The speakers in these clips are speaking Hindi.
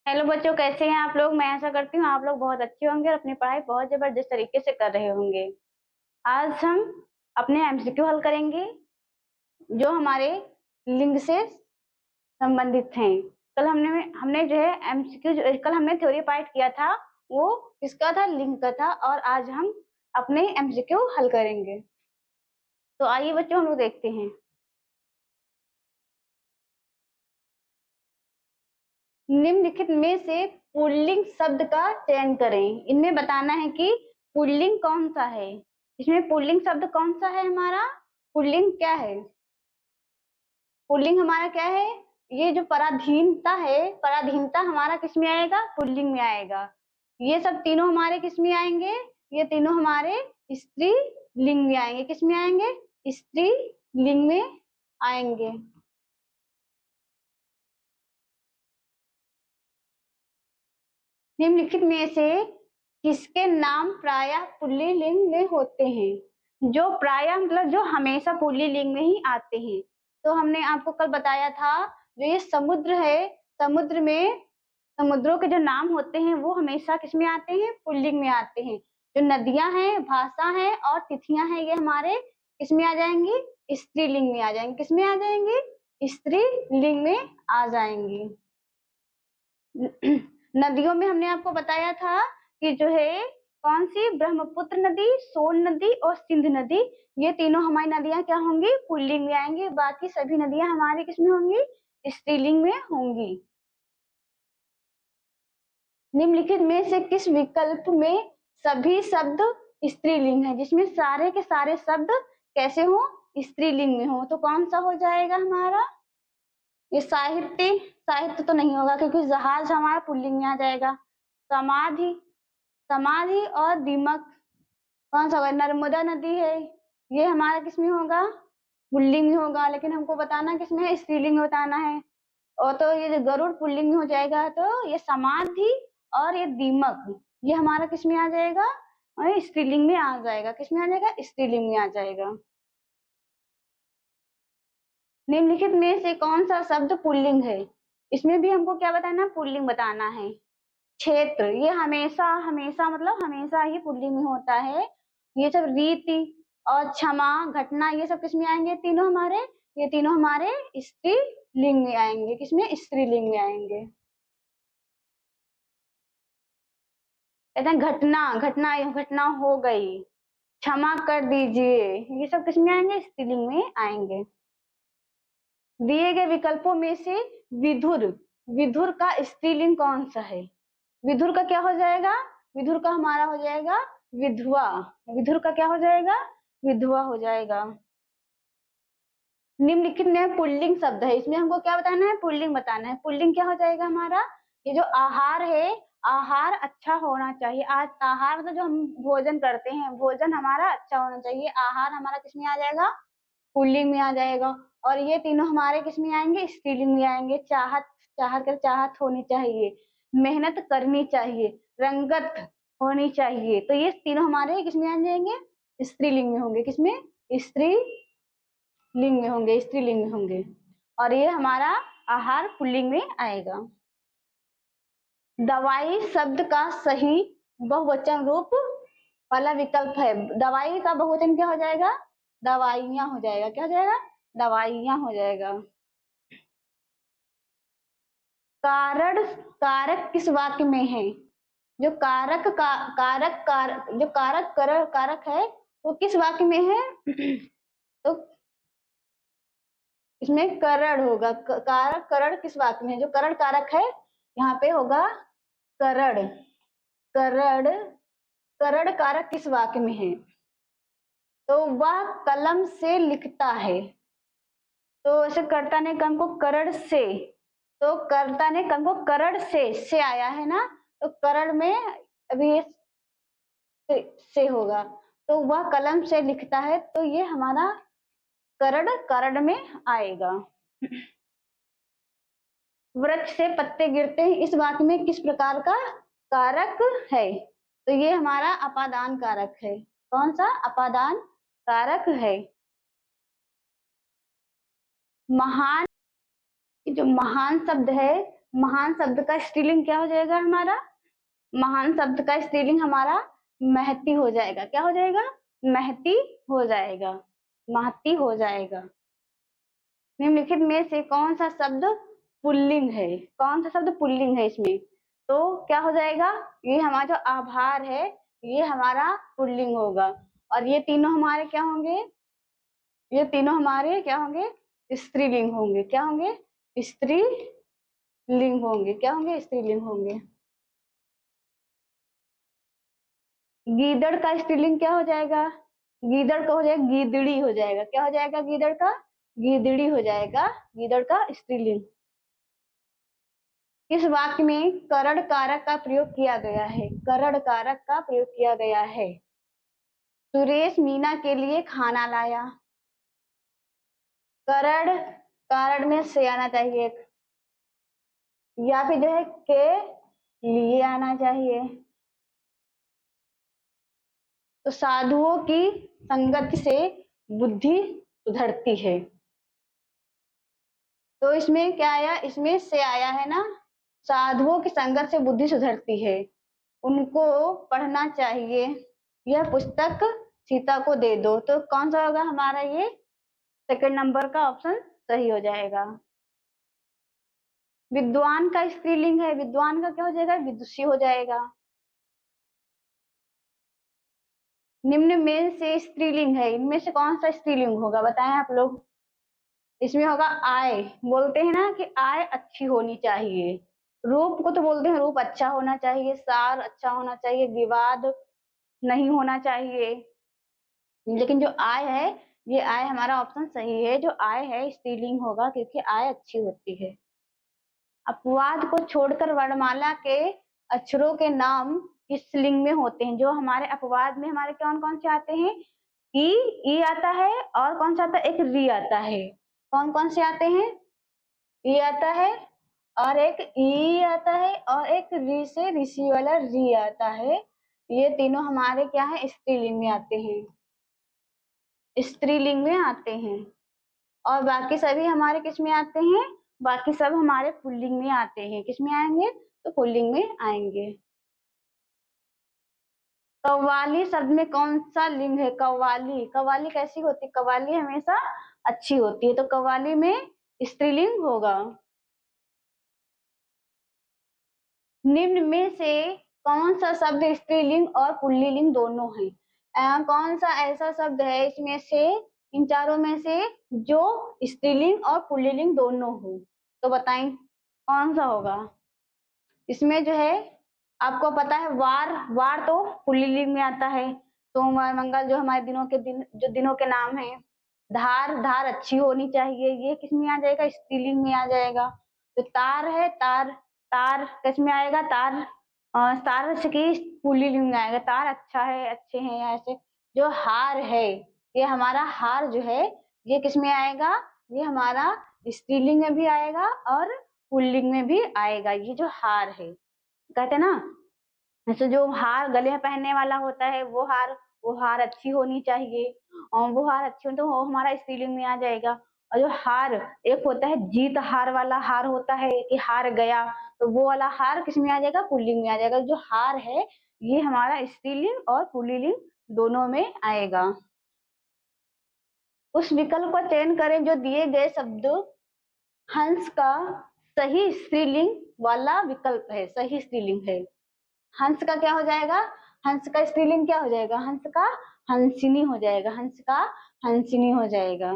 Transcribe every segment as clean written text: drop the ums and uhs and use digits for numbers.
हेलो बच्चों, कैसे हैं आप लोग। मैं ऐसा करती हूँ आप लोग बहुत अच्छे होंगे और अपनी पढ़ाई बहुत जबरदस्त तरीके से कर रहे होंगे। आज हम अपने एमसीक्यू हल करेंगे जो हमारे लिंग से संबंधित हैं। कल हमने हमने जो है एमसीक्यू कल हमने थ्योरी पार्ट किया था, वो किसका था, लिंग का था। और आज हम अपने एमसीक्यू हल करेंगे। तो आइए बच्चों, हम लोग देखते हैं। निम्नलिखित में से पुल्लिंग शब्द का चयन करें। इनमें बताना है कि पुल्लिंग कौन सा है। इसमें पुल्लिंग शब्द कौन सा है हमारा, पुल्लिंग क्या है। पुल्लिंग हमारा क्या है, ये जो पराधीनता है, पराधीनता हमारा किस में आएगा, पुल्लिंग में आएगा। ये सब तीनों हमारे किस में आएंगे, ये तीनों हमारे स्त्री लिंग में आएंगे। किस में आएंगे, स्त्री लिंग में आएंगे। निम्नलिखित में से किसके नाम प्रायः पुल्लिंग में होते हैं। जो प्रायः मतलब जो हमेशा पुल्लिंग में ही आते हैं। तो हमने आपको कल बताया था, जो ये समुद्र है, समुद्र में समुद्रों के जो नाम होते हैं वो हमेशा किस में आते हैं, पुल्लिंग में आते हैं। जो नदियां हैं, भाषा है और तिथियां हैं, ये हमारे किस में आ जाएंगी, स्त्रीलिंग में आ जाएंगे। किस में आ जाएंगे, स्त्रीलिंग में आ जाएंगी। नदियों में हमने आपको बताया था कि जो है कौन सी, ब्रह्मपुत्र नदी, सोन नदी और सिंध नदी, ये तीनों हमारी नदियां क्या होंगी, पुल्लिंग में आएंगी। बाकी सभी नदियां हमारी किसमें होंगी, स्त्रीलिंग में होंगी। निम्नलिखित में से किस विकल्प में सभी शब्द स्त्रीलिंग है, जिसमें सारे के सारे शब्द कैसे हो, स्त्रीलिंग में हो। तो कौन सा हो जाएगा हमारा, ये साहित्य, साहित्य तो नहीं होगा क्योंकि जहाज हमारा पुल्लिंग में आ जाएगा। समाधि, समाधि और दीमक कौन सा होगा, नर्मदा नदी है, ये हमारा किसमें होगा, पुल्लिंग में होगा। लेकिन हमको बताना किसमें है, स्त्रीलिंग में बताना है। और तो ये जो गरुड़ पुल्लिंग में हो जाएगा, तो ये समाधि और ये दीमक ये हमारा किसमें आ जाएगा, और स्त्रीलिंग में आ जाएगा। किसमें आ जाएगा, स्त्रीलिंग में आ जाएगा। निम्नलिखित में से कौन सा शब्द पुल्लिंग है, इसमें भी हमको क्या बताना, पुल्लिंग बताना है। क्षेत्र, ये हमेशा हमेशा मतलब हमेशा ही पुल्लिंग में होता है। ये सब रीति और क्षमा, घटना, ये सब किसमें आएंगे, तीनों हमारे, ये तीनों हमारे स्त्रीलिंग में आएंगे। किसमें, स्त्रीलिंग में आएंगे। कहते हैं घटना, घटना, घटना हो गई, क्षमा कर दीजिए, ये सब किसमें आएंगे, स्त्रीलिंग में आएंगे। दिए गए विकल्पों में से विधुर, विधुर का स्त्रीलिंग कौन सा है। विधुर का क्या हो जाएगा, विधुर का हमारा हो जाएगा विधवा। विधुर का क्या हो जाएगा, विधवा हो जाएगा। निम्नलिखित में पुल्लिंग शब्द है, इसमें हमको क्या बताना है, पुल्लिंग बताना है। पुल्लिंग क्या हो जाएगा हमारा, ये जो आहार है, आहार अच्छा होना चाहिए। आज आहार मतलब जो हम भोजन करते हैं, भोजन हमारा अच्छा होना चाहिए। आहार हमारा किसमें आ जाएगा, पुल्लिंग में आ जाएगा। और ये तीनों हमारे किसमें आएंगे, स्त्रीलिंग में आएंगे। चाहत, चाहत कर चाहत होनी चाहिए, मेहनत करनी चाहिए, रंगत होनी चाहिए, तो ये तीनों हमारे किसमें आ जाएंगे, स्त्रीलिंग में होंगे। किसमें, स्त्रीलिंग में होंगे, स्त्रीलिंग में होंगे। और ये हमारा आहार पुल्लिंग में आएगा। दवाई शब्द का सही बहुवचन रूप वाला विकल्प है। दवाई का बहुवचन क्या हो जाएगा, दवाइयां हो जाएगा। क्या हो जाएगा, दवाइयां हो जाएगा। कारण, कारक किस वाक्य में है, जो कारक का जो कारक है वो किस वाक्य में है तो इसमें करण होगा। कारक करण किस वाक्य में है, जो करण कारक है यहाँ पे होगा करण। करण, करण कारक किस वाक्य में है, तो वह कलम से लिखता है। तो ऐसे कर्ता ने कम को करण से, तो कर्ता ने कम को करण से आया है ना, तो करण में अभी ये से होगा। तो वह कलम से लिखता है, तो ये हमारा करण करण में आएगा। वृक्ष से पत्ते गिरते हैं, इस वाक्य में किस प्रकार का कारक है, तो ये हमारा अपादान कारक है। कौन सा, अपादान कारक है। महान, जो महान शब्द है, महान शब्द का स्त्रीलिंग क्या हो जाएगा हमारा? महान शब्द का स्त्रीलिंग हमारा महती हो जाएगा। क्या हो जाएगा? महती हो जाएगा, महती हो जाएगा। निम्नलिखित में से कौन सा शब्द पुल्लिंग है? कौन सा शब्द पुल्लिंग है इसमें? तो क्या हो जाएगा? ये हमारा जो आभार है ये हमारा पुल्लिंग होगा, और ये तीनों हमारे क्या होंगे? ये तीनों हमारे क्या होंगे? स्त्रीलिंग होंगे। क्या होंगे? स्त्रीलिंग होंगे। क्या होंगे? स्त्रीलिंग होंगे। गीदड़ का स्त्रीलिंग क्या हो जाएगा? गीदड़ का हो जाएगा गीदड़ी हो जाएगा। क्या हो जाएगा? गीदड़ का गीदड़ी हो जाएगा, गीदड़ का स्त्रीलिंग। इस वाक्य में करण कारक का प्रयोग किया गया है। करण कारक का प्रयोग किया गया है। सुरेश मीना के लिए खाना लाया। करण, कारण में से आना चाहिए, या फिर जो है के लिए आना चाहिए। तो साधुओं की संगत से बुद्धि सुधरती है। तो इसमें क्या आया? इसमें से आया है ना, साधुओं की संगत से बुद्धि सुधरती है, उनको पढ़ना चाहिए। यह पुस्तक सीता को दे दो। तो कौन सा होगा हमारा? ये सेकंड नंबर का ऑप्शन सही हो जाएगा। विद्वान का स्त्रीलिंग है, विद्वान का क्या हो जाएगा? विदुषी हो जाएगा। निम्न में से स्त्रीलिंग है, इनमें से कौन सा स्त्रीलिंग होगा? बताएं आप लोग। इसमें होगा आय। बोलते हैं ना कि आय अच्छी होनी चाहिए। रूप को तो बोलते हैं रूप अच्छा होना चाहिए, सार अच्छा होना चाहिए, विवाद नहीं होना चाहिए। लेकिन जो आय है, ये आय हमारा ऑप्शन सही है। जो आय है स्त्रीलिंग होगा, क्योंकि आय अच्छी होती है। अपवाद को छोड़कर वर्णमाला के अक्षरों के नाम किस लिंग में होते हैं? जो हमारे अपवाद में हमारे कौन कौन से आते हैं? ई आता है, और कौन सा आता है? एक री आता है। कौन कौन से आते हैं? ई आता है, और एक ई आता है, और एक री से ऋषि वाला री आता है। ये तीनों हमारे क्या है? स्त्रीलिंग में आते हैं, स्त्रीलिंग में आते हैं। और बाकी सभी हमारे किस में आते हैं? बाकी सब हमारे पुल्लिंग में आते हैं। किस में आएंगे? तो पुल्लिंग में आएंगे। कव्वाली शब्द में कौन सा लिंग है? कव्वाली, कव्वाली कैसी होती है? कव्वाली हमेशा अच्छी होती है, तो कव्वाली में स्त्रीलिंग होगा। निम्न में से कौन सा शब्द स्त्रीलिंग और पुल्लिंग दोनों है? कौन सा ऐसा शब्द है इसमें से, इन चारों में से, जो स्त्रीलिंग और पुल्लिंग दोनों हो? तो बताएं कौन सा होगा? इसमें जो है आपको पता है, वार, वार तो पुल्लिंग में आता है। सोमवार, मंगल जो हमारे दिनों के दिन, जो दिनों के नाम है। धार, धार अच्छी होनी चाहिए, ये किस में आ जाएगा? स्त्रीलिंग में आ जाएगा। तो तार है, तार, तार किस में आएगा? तार, तार की पुल्लिंग में आएगा। तार अच्छा है, अच्छे हैं, ऐसे। जो हार है, ये हमारा हार जो है, ये किस में आएगा? ये हमारा स्त्रीलिंग में भी आएगा और पुल्लिंग में भी आएगा। ये जो हार है, कहते हैं ना, जैसे जो हार गले में पहनने वाला होता है, वो हार अच्छी होनी चाहिए, और वो हार अच्छी हो तो वो हमारा स्त्रीलिंग में आ जाएगा। और जो हार एक होता है, जीत हार वाला हार होता है कि हार गया, तो वो वाला हार किस में आ जाएगा? पुल्लिंग में आ जाएगा। जो हार है ये हमारा स्त्रीलिंग और पुल्लिंग दोनों में आएगा। उस विकल्प का चयन करें जो दिए गए शब्द हंस का सही स्त्रीलिंग वाला विकल्प है, सही स्त्रीलिंग है। हंस का क्या हो जाएगा? हंस का स्त्रीलिंग क्या हो जाएगा? हंस का हंसिनी हो जाएगा, हंस का हंसिनी हो जाएगा।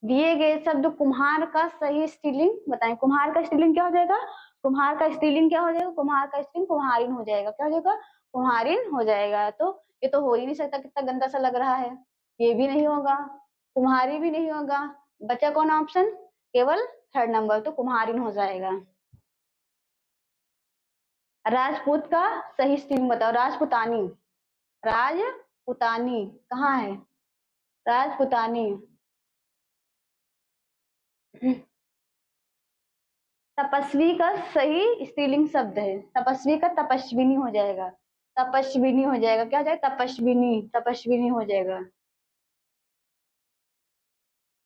दिए गए शब्द कुम्हार का सही स्त्रीलिंग बताएं। कुम्हार का स्त्रीलिंग क्या हो जाएगा? कुम्हार का स्त्रीलिंग क्या हो जाएगा? कुम्हार का स्त्रीलिंग कुम्हारिन हो जाएगा। क्या हो जाएगा? कुम्हारिन हो जाएगा। तो ये तो हो ही नहीं सकता, कितना गंदा सा लग रहा है। ये भी नहीं होगा, कुम्हारी भी नहीं होगा। बचा कौन ऑप्शन? केवल थर्ड नंबर, तो कुम्हारिन हो जाएगा। राजपूत का सही स्त्रीलिंग बताओ। राजपुतानी, राजपुतानी कहाँ है? राजपुतानी। तपस्वी का सही स्त्रीलिंग शब्द है, तपस्वी का तपस्विनी हो जाएगा। तपस्विनी हो जाएगा। क्या हो जाएगा? तपस्विनी, तपस्विनी हो जाएगा।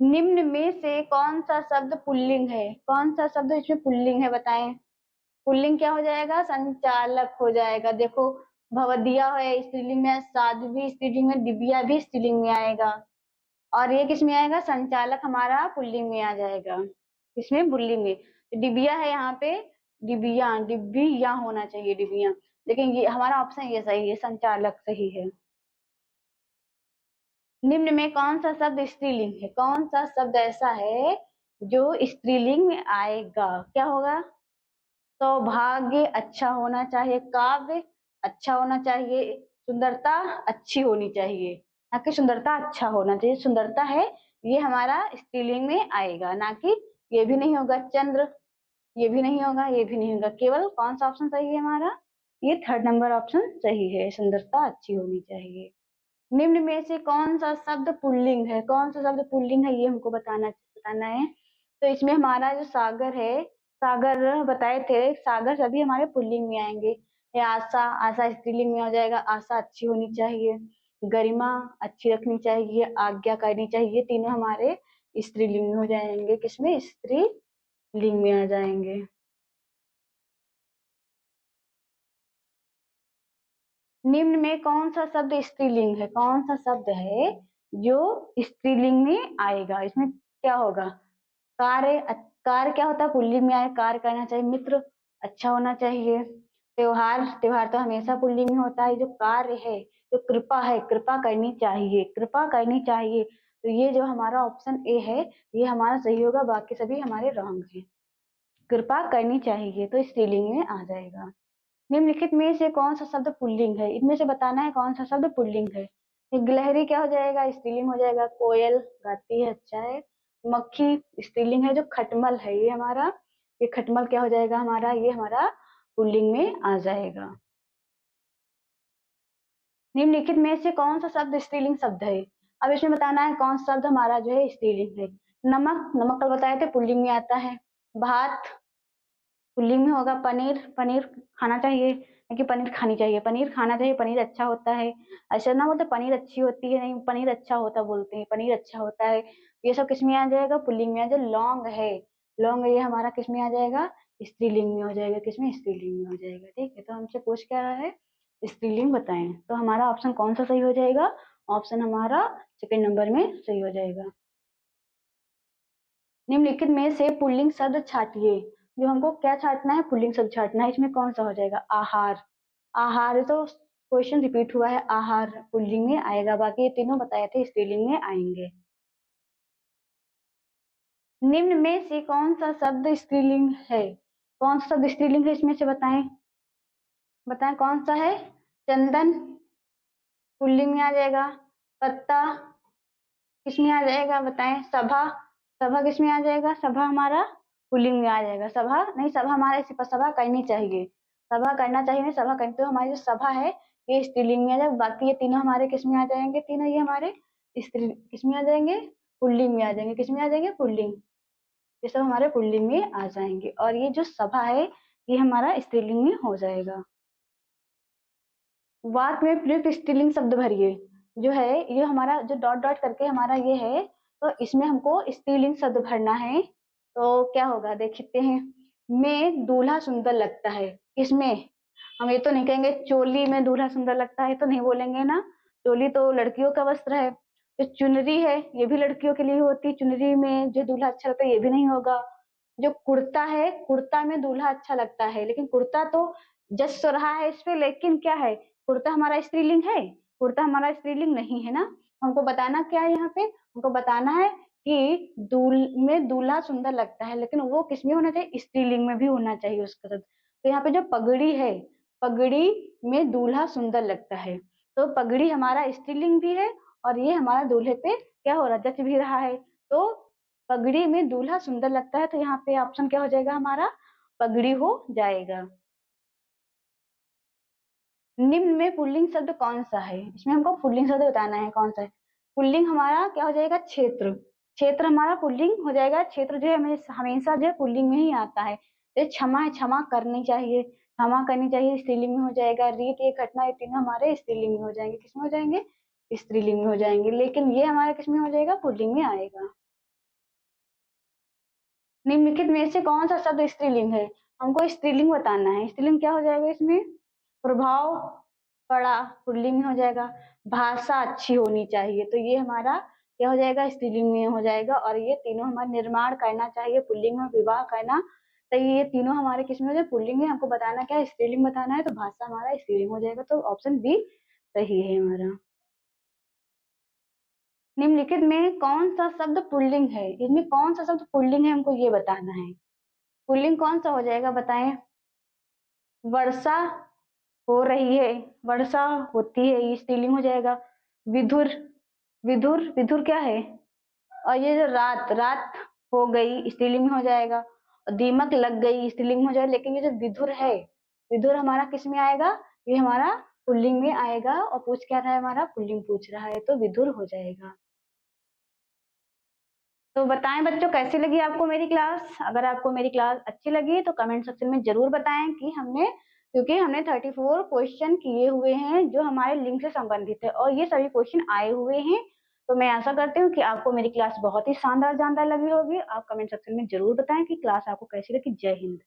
निम्न में से कौन सा शब्द पुल्लिंग है? कौन सा शब्द इसमें पुल्लिंग है बताएं? पुल्लिंग क्या हो जाएगा? संचालक हो जाएगा। देखो, भवदिया है स्त्रीलिंग में, साध्वी स्त्रीलिंग में, दिव्या भी स्त्रीलिंग में आएगा। और ये किस में आएगा? संचालक हमारा पुल्लिंग में आ जाएगा। इसमें पुल्लिंग में डिबिया है यहाँ पे, डिबिया, डिबिया होना चाहिए, डिबिया। लेकिन ये हमारा ऑप्शन ये सही है, संचालक सही है। निम्न में कौन सा शब्द स्त्रीलिंग है? कौन सा शब्द ऐसा है जो स्त्रीलिंग में आएगा? क्या होगा? सौभाग्य अच्छा होना चाहिए, काव्य अच्छा होना चाहिए, सुंदरता अच्छी होनी चाहिए। ना कि सुंदरता अच्छा होना चाहिए, सुंदरता है ये हमारा स्त्रीलिंग में आएगा, ना कि ये भी नहीं होगा चंद्र, ये भी नहीं होगा, ये भी नहीं होगा। केवल कौन सा ऑप्शन सही है हमारा? ये थर्ड नंबर ऑप्शन सही है, सुंदरता अच्छी होनी चाहिए। निम्न में से कौन सा शब्द पुल्लिंग है? कौन सा शब्द पुल्लिंग है ये हमको बताना है। तो इसमें हमारा जो सागर है, सागर बताए थे, सागर सभी हमारे पुल्लिंग में आएंगे। ये आशा, आशा स्त्रीलिंग में हो जाएगा, आशा अच्छी होनी चाहिए, गरिमा अच्छी रखनी चाहिए, आज्ञा करनी चाहिए, तीनों हमारे स्त्रीलिंग में हो जाएंगे। किसमें? स्त्रीलिंग में आ जाएंगे। निम्न में कौन सा शब्द स्त्रीलिंग है? कौन सा शब्द है जो स्त्रीलिंग में आएगा? इसमें क्या होगा? कार्य, कार्य क्या होता है? पुल्लिंग में आए, कार्य करना चाहिए, मित्र अच्छा होना चाहिए, त्योहार, त्योहार तो हमेशा पुल्लिंग में होता है। जो कार्य है, जो कृपा है, कृपा करनी चाहिए, कृपा करनी चाहिए। तो ये जो हमारा ऑप्शन ए है ये हमारा सही होगा, बाकी सभी हमारे रॉन्ग है। कृपा करनी चाहिए तो स्त्रीलिंग में आ जाएगा। निम्नलिखित में से कौन सा शब्द पुल्लिंग है? इनमें से बताना है कौन सा शब्द पुल्लिंग है। गिलहरी क्या हो जाएगा? स्त्रीलिंग हो जाएगा। कोयल गाती है, अच्छा है। मक्खी स्त्रीलिंग है। जो खटमल है ये हमारा, ये खटमल क्या हो जाएगा हमारा? ये हमारा पुल्लिंग में आ जाएगा। निम्नलिखित में से कौन सा शब्द स्त्रीलिंग शब्द है? अब इसमें बताना है कौन सा शब्द हमारा जो है स्त्रीलिंग है। नमक, नमक कल बताए थे पुल्लिंग में आता है। भात पुल्लिंग में होगा। पनीर, पनीर खाना चाहिए, कि पनीर खानी चाहिए, पनीर खाना चाहिए, पनीर अच्छा होता है। ऐसा ना बोलते पनीर अच्छी होती है, नहीं, पनीर अच्छा होता बोलते हैं, पनीर अच्छा होता है। ये सब किस में आ जाएगा? पुल्लिंग में। जो लौंग है, लौंग ये हमारा किस में आ जाएगा? स्त्रीलिंग में हो जाएगा। किसमें? स्त्रीलिंग में हो जाएगा। ठीक है, तो हमसे पूछ क्या रहा है? स्त्रीलिंग बताएं। तो हमारा ऑप्शन कौन सा सही हो जाएगा? ऑप्शन हमारा सेकंड नंबर में सही हो जाएगा। निम्नलिखित में से पुल्लिंग शब्द छाटिए। जो हमको क्या छाटना है? पुल्लिंग शब्द छाटना है। इसमें कौन सा हो जाएगा? आहार, आहार तो क्वेश्चन रिपीट हुआ है, आहार पुल्लिंग में आएगा, बाकी ये तीनों बताए थे स्त्रीलिंग में आएंगे। निम्न में से कौन सा शब्द स्त्रीलिंग है? कौन सा शब्द स्त्रीलिंग है इसमें से बताएं, बताएं कौन सा है? चंदन पुल्लिंग में आ जाएगा। पत्ता किसमें आ जाएगा बताएं? सभा, सभा किसमें आ जाएगा? सभा हमारा पुल्लिंग में आ जाएगा। सभा नहीं, सभा हमारा इसी पर, सभा करनी चाहिए, सभा करना चाहिए नहीं, सभा करते हो हमारी जो सभा है ये स्त्रीलिंग में आ जाएगा। बाकी ये तीनों हमारे किसमें आ जाएंगे? तीनों ये हमारे स्त्री किसमें आ जाएंगे? पुल्लिंग में आ जाएंगे। किसमें आ जाएंगे? पुल्लिंग। ये सब हमारे पुल्लिंग में आ जाएंगे, और ये जो सभा है ये हमारा स्त्रीलिंग में हो जाएगा। वाक्य में प्रयुक्त स्त्रीलिंग शब्द भरिए। जो है ये हमारा जो डॉट डॉट करके हमारा ये है, तो इसमें हमको स्त्रीलिंग शब्द भरना है। तो क्या होगा देखते हैं। में दूल्हा सुंदर लगता है, इसमें हम ये तो नहीं कहेंगे चोली में दूल्हा सुंदर लगता है, तो नहीं बोलेंगे ना, चोली तो लड़कियों का वस्त्र है। जो चुनरी है ये भी लड़कियों के लिए होती है, चुनरी में जो दूल्हा अच्छा लगता है ये भी नहीं होगा। जो कुर्ता है, कुर्ता में दूल्हा अच्छा लगता है, लेकिन कुर्ता तो जस तो रहा है इस पे, लेकिन क्या है, कुर्ता हमारा स्त्रीलिंग है? कुर्ता हमारा स्त्रीलिंग नहीं है ना। हमको बताना क्या है यहाँ पे? हमको बताना है कि में दूल्हा सुंदर लगता है, लेकिन वो किसमें होना चाहिए? स्त्रीलिंग में भी होना चाहिए उसका शब्द। तो यहाँ पे जो पगड़ी है, पगड़ी में दूल्हा सुंदर लगता है, तो पगड़ी हमारा स्त्रीलिंग भी है, और ये हमारा दूल्हे पे क्या हो रहा है? जच भी रहा है। तो पगड़ी में दूल्हा सुंदर लगता है, तो यहाँ पे ऑप्शन क्या हो जाएगा हमारा? पगड़ी हो जाएगा। निम्न में पुल्लिंग शब्द कौन सा है? इसमें हमको पुल्लिंग शब्द बताना है कौन सा है। पुल्लिंग हमारा क्या हो जाएगा? क्षेत्र, क्षेत्र हमारा पुल्लिंग हो जाएगा। क्षेत्र जो है हमेशा हमेशा जो है पुल्लिंग में ही आता है। तो क्षमा है, क्षमा करनी चाहिए, क्षमा करनी चाहिए, स्त्रीलिंग में हो जाएगा। रीत, ये घटना, ये तीनों हमारे स्त्रीलिंग में हो जाएंगे। किसमें हो जाएंगे? स्त्रीलिंग में हो जाएंगे, लेकिन ये हमारे किसमें हो जाएगा? पुल्लिंग में आएगा। निम्नलिखित में से कौन सा शब्द स्त्रीलिंग है? हमको स्त्रीलिंग बताना है। स्त्रीलिंग क्या हो जाएगा इसमें? प्रभाव पड़ा, पुल्लिंग में हो जाएगा। भाषा अच्छी होनी चाहिए, तो ये हमारा क्या हो जाएगा? स्त्रीलिंग में हो जाएगा। और ये तीनों हमारा निर्माण करना चाहिए, पुल्लिंग में। विवाह करना, तो ये तीनों हमारे किस में हो जाए? पुल्लिंग में। हमको बताना क्या है? स्त्रीलिंग बताना है, तो भाषा हमारा स्त्रीलिंग हो जाएगा। तो ऑप्शन बी सही है हमारा। निम्नलिखित में कौन सा शब्द पुल्लिंग है? इसमें कौन सा शब्द पुल्लिंग है, हमको ये बताना है। पुल्लिंग कौन सा हो जाएगा, बताएं? वर्षा हो रही है, वर्षा होती है, ये स्त्रीलिंग हो जाएगा। विधुर, विधुर, विधुर क्या है? और ये जो रात, रात हो गई, स्त्रीलिंग में हो जाएगा। और दीमक लग गई, स्त्रीलिंग में हो जाएगा। लेकिन ये जो विधुर है, विधुर हमारा किस में आएगा? ये हमारा पुल्लिंग में आएगा। और पूछ क्या रहा है हमारा? पुल्लिंग पूछ रहा है, तो विधुर हो जाएगा। तो बताएं बच्चों, कैसी लगी आपको मेरी क्लास? अगर आपको मेरी क्लास अच्छी लगी तो कमेंट सेक्शन में जरूर बताएं कि क्योंकि हमने 34 क्वेश्चन किए हुए हैं जो हमारे लिंक से संबंधित है, और ये सभी क्वेश्चन आए हुए हैं। तो मैं आशा करती हूँ कि आपको मेरी क्लास बहुत ही शानदार जानदार लगी होगी। आप कमेंट सेक्शन में जरूर बताएं कि क्लास आपको कैसी लगी। जय हिंद।